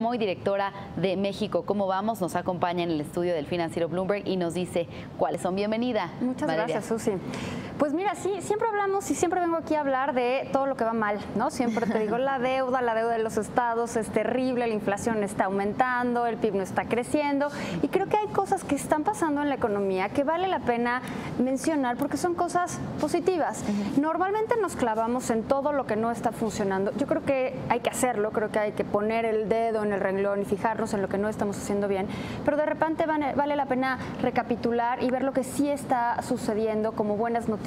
Muy directora de México, ¿cómo vamos? Nos acompaña en el estudio del financiero Bloomberg y nos dice cuáles son. Bienvenida. Muchas gracias, Susi. Pues mira, sí, siempre hablamos y siempre vengo aquí a hablar de todo lo que va mal, ¿no? Siempre te digo, la deuda de los estados es terrible, la inflación está aumentando, el PIB no está creciendo y creo que hay cosas que están pasando en la economía que vale la pena mencionar porque son cosas positivas. Normalmente nos clavamos en todo lo que no está funcionando. Yo creo que hay que hacerlo, creo que hay que poner el dedo en el renglón y fijarnos en lo que no estamos haciendo bien, pero de repente vale la pena recapitular y ver lo que sí está sucediendo como buenas noticias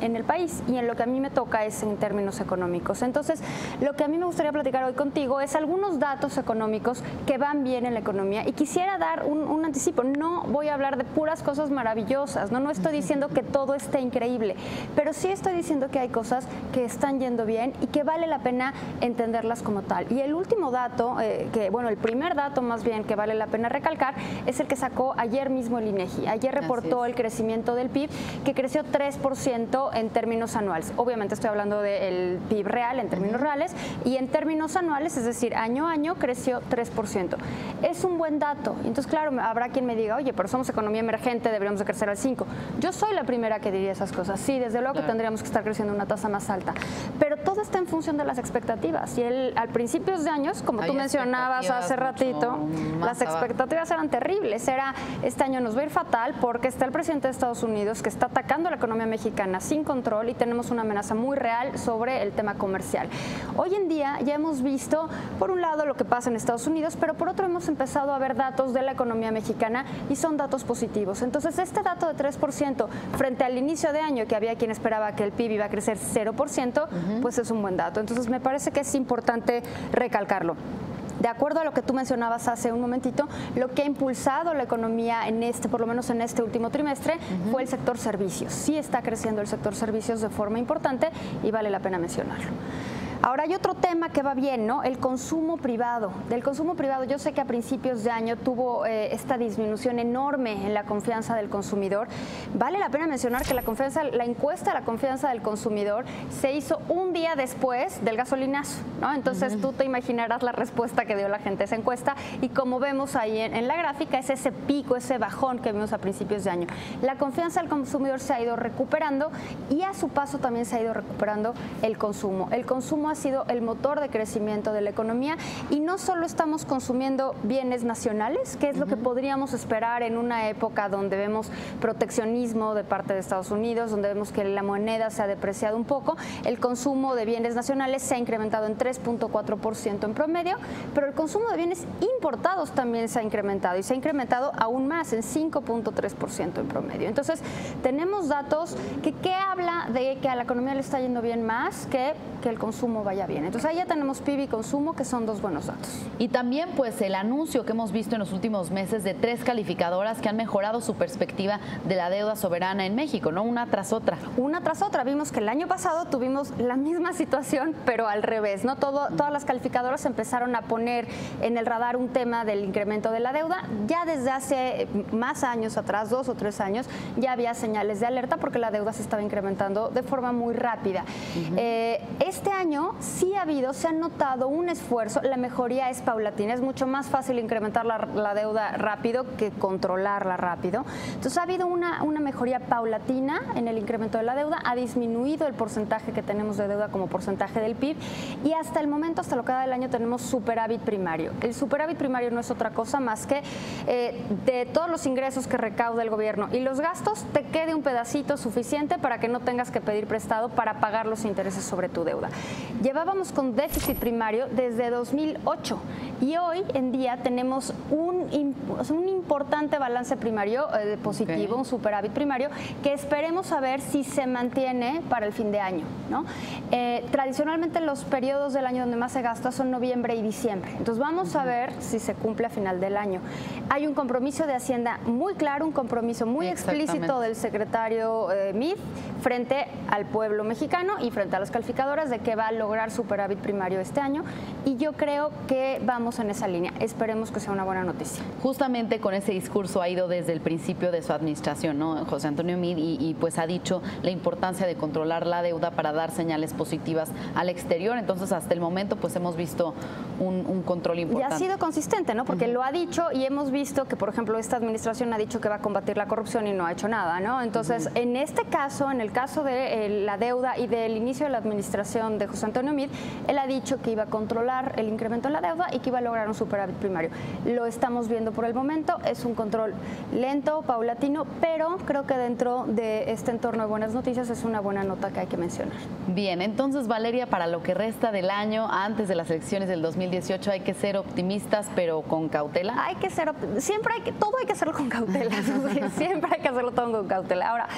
en el país, y en lo que a mí me toca es en términos económicos. Entonces, lo que a mí me gustaría platicar hoy contigo es algunos datos económicos que van bien en la economía, y quisiera dar un anticipo. No voy a hablar de puras cosas maravillosas, no estoy diciendo que todo esté increíble, pero sí estoy diciendo que hay cosas que están yendo bien y que vale la pena entenderlas como tal. Y el último dato, el primer dato más bien que vale la pena recalcar, es el que sacó ayer mismo el INEGI. Ayer reportó el crecimiento del PIB, que creció 3% en términos anuales. Obviamente estoy hablando del PIB real en términos reales, y en términos anuales, es decir, año a año, creció 3%. Es un buen dato. Entonces, claro, habrá quien me diga, oye, pero somos economía emergente, deberíamos de crecer al 5%. Yo soy la primera que diría esas cosas. Sí, desde luego que tendríamos que estar creciendo una tasa más alta. Pero todo está en función de las expectativas. Y al principios de años, como tú mencionabas hace ratito, las expectativas eran terribles. Este año nos va a ir fatal porque está el presidente de Estados Unidos que está atacando a la economía mexicana sin control, y tenemos una amenaza muy real sobre el tema comercial. Hoy en día ya hemos visto, por un lado, lo que pasa en Estados Unidos, pero por otro hemos empezado a ver datos de la economía mexicana y son datos positivos. Entonces, este dato de 3% frente al inicio de año, que había quien esperaba que el PIB iba a crecer 0%, pues es un buen dato. Entonces, me parece que es importante recalcarlo. De acuerdo a lo que tú mencionabas hace un momentito, lo que ha impulsado la economía por lo menos en este último trimestre, fue el sector servicios. Sí está creciendo el sector servicios de forma importante y vale la pena mencionarlo. Ahora hay otro tema que va bien, ¿no? El consumo privado. Del consumo privado, yo sé que a principios de año tuvo esta disminución enorme en la confianza del consumidor. Vale la pena mencionar que la encuesta de la confianza del consumidor se hizo un día después del gasolinazo, ¿no? Entonces tú te imaginarás la respuesta que dio la gente a esa encuesta, y como vemos ahí en la gráfica, es ese pico, ese bajón que vimos a principios de año. La confianza del consumidor se ha ido recuperando, y a su paso también se ha ido recuperando el consumo. El consumo ha sido el motor de crecimiento de la economía, y no solo estamos consumiendo bienes nacionales, que es lo que podríamos esperar en una época donde vemos proteccionismo de parte de Estados Unidos, donde vemos que la moneda se ha depreciado un poco. El consumo de bienes nacionales se ha incrementado en 3.4% en promedio, pero el consumo de bienes importados también se ha incrementado, y se ha incrementado aún más, en 5.3% en promedio. Entonces, tenemos datos que habla de que a la economía le está yendo bien más que el consumo vaya bien. Entonces, ahí ya tenemos PIB y consumo, que son dos buenos datos. Y también, pues, el anuncio que hemos visto en los últimos meses de 3 calificadoras que han mejorado su perspectiva de la deuda soberana en México, ¿no? Una tras otra. Una tras otra. Vimos que el año pasado tuvimos la misma situación, pero al revés, ¿no? Todas las calificadoras empezaron a poner en el radar un tema del incremento de la deuda. Ya desde hace más años atrás, 2 o 3 años, ya había señales de alerta porque la deuda se estaba incrementando de forma muy rápida. Este año sí se ha notado un esfuerzo. La mejoría es paulatina. Es mucho más fácil incrementar la deuda rápido que controlarla rápido. Entonces, ha habido una mejoría paulatina en el incremento de la deuda. Ha disminuido el porcentaje que tenemos de deuda como porcentaje del PIB, y hasta el momento, hasta lo que va del año, tenemos superávit primario. El superávit primario no es otra cosa más que de todos los ingresos que recauda el gobierno y los gastos, te quede un pedacito suficiente para que no tengas que pedir prestado para pagar los intereses sobre tu deuda. Llevábamos con déficit primario desde 2008, y hoy en día tenemos un importante balance primario positivo, un superávit primario, que esperemos a ver si se mantiene para el fin de año, ¿no? Tradicionalmente los periodos del año donde más se gasta son noviembre y diciembre. Entonces, vamos a ver si se cumple a final del año. Hay un compromiso de Hacienda muy claro, un compromiso muy explícito del secretario Meade frente al pueblo mexicano y frente a las calificadoras de que va a lograr superávit primario este año, y yo creo que vamos en esa línea. Esperemos que sea una buena noticia. Justamente con ese discurso ha ido desde el principio de su administración, ¿no? José Antonio Meade, y pues ha dicho la importancia de controlar la deuda para dar señales positivas al exterior. Entonces, hasta el momento, pues hemos visto un control importante. Y ha sido consistente, ¿no? Porque lo ha dicho y hemos visto que, por ejemplo, esta administración ha dicho que va a combatir la corrupción y no ha hecho nada, ¿no? Entonces, en este caso, en el caso de la deuda y del inicio de la administración de José Antonio Meade, él ha dicho que iba a controlar el incremento en la deuda y que iba a lograr un superávit primario. Lo estamos viendo por el momento, es un control lento, paulatino, pero creo que dentro de este entorno de buenas noticias es una buena nota que hay que mencionar. Bien, entonces, Valeria, para lo que resta del año, antes de las elecciones del 2018, hay que ser optimistas, pero con cautela. Hay que ser, todo hay que hacerlo con cautela, siempre hay que hacerlo todo con cautela. Ahora,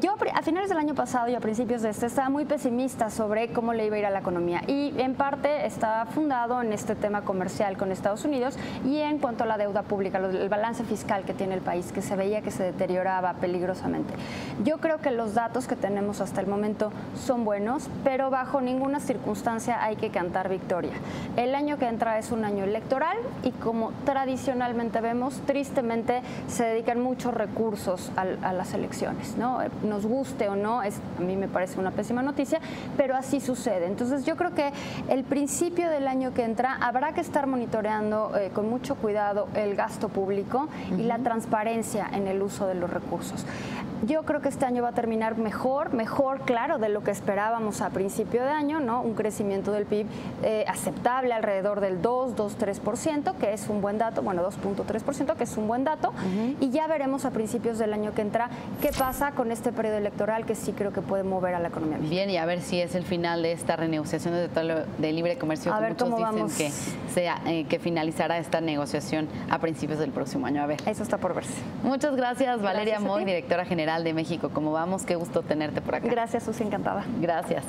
yo a finales del año pasado y a principios de este estaba muy pesimista sobre cómo le iba a ir a la economía y en parte estaba fundado en este tema comercial con Estados Unidos y en cuanto a la deuda pública, el balance fiscal que tiene el país, que se veía que se deterioraba peligrosamente. Yo creo que los datos que tenemos hasta el momento son buenos, pero bajo ninguna circunstancia hay que cantar victoria. El año que entra es un año electoral y como tradicionalmente vemos, tristemente se dedican muchos recursos a las elecciones, ¿no? Nos guste o no, a mí me parece una pésima noticia, pero así sucede. Entonces yo creo que el principio del año que entra habrá que estar monitoreando con mucho cuidado el gasto público y la transparencia en el uso de los recursos. Yo creo que este año va a terminar mejor, claro, de lo que esperábamos a principio de año, ¿no? Un crecimiento del PIB aceptable, alrededor del 2,3%, que es un buen dato, bueno, 2,3%, que es un buen dato, y ya veremos a principios del año que entra qué pasa con este periodo electoral que sí creo que puede mover a la economía mexicana. Bien, y a ver si es el final de esta renegociación de Tratado de Libre Comercio, a que ver muchos cómo dicen vamos. que finalizará esta negociación a principios del próximo año. A ver. Eso está por verse. Muchas gracias, Valeria Gracias a Moy, ti. directora general de México. ¿Cómo vamos? Qué gusto tenerte por acá. Gracias, Susi, encantada. Gracias.